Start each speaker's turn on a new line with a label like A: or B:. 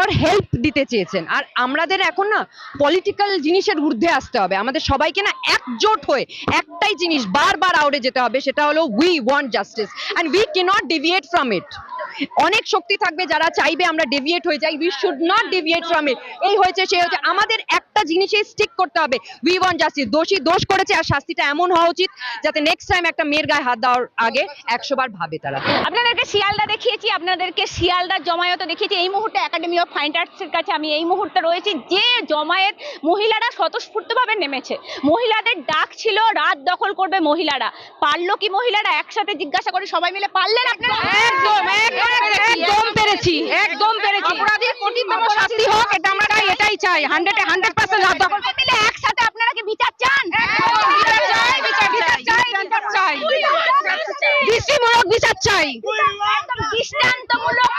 A: কারোর হেল্প দিতে চেয়েছেন। আর আমাদের এখন না পলিটিক্যাল জিনিসের ঊর্ধ্বে আসতে হবে, আমাদের সবাইকে না একজোট হয়ে একটাই জিনিস বারবার আউড়ে যেতে হবে, সেটা হলো we want justice and we cannot deviate from it. অনেক শক্তি থাকবে যারা চাইবে আমরা ডেভিয়েট হয়ে যাই, we should not deviate from it. এই হয়েছে সে হয়েছে, আমাদের একটা জিনিসে স্টিক করতে হবে, উই ওয়ান্ট জাস্টিস। দোষী দোষ করেছে আর শাস্তিটা এমন হওয়া উচিত যাতে নেক্সট টাইম একটা মেয়ের গায়ে হাত দেওয়ার আগে 100 বার ভাবে তারা।
B: আপনাদেরকে শিয়ালদা দেখিয়েছি, আপনাদেরকে শিয়ালদার জমায়েত দেখিয়েছি। এই মুহূর্তে একাডেমি অফ ফাইন আর্টসের কাছে আমি এই মুহূর্তে রয়েছি, যে জমায়েত মহিলারা স্বতঃস্ফূর্তভাবে নেমেছে। মহিলাদের ডাক ছিল রাত দখল করবে মহিলারা। পারলো কি মহিলারা? একসাথে জিজ্ঞাসা করে সবাই মিলে পারলেন আপনারা?
A: একদম পেরেছি, একদম পেরেছি। অপরাধীর কঠিনতম শাস্তি হোক, এটা আমরা এটাই চাই। 100% রাত দখল
B: মিলে একসাথে আপনারা কি বিচার চান?
A: দৃষ্টিমূলক বিচার চাই।
B: দৃষ্টান্তমূলক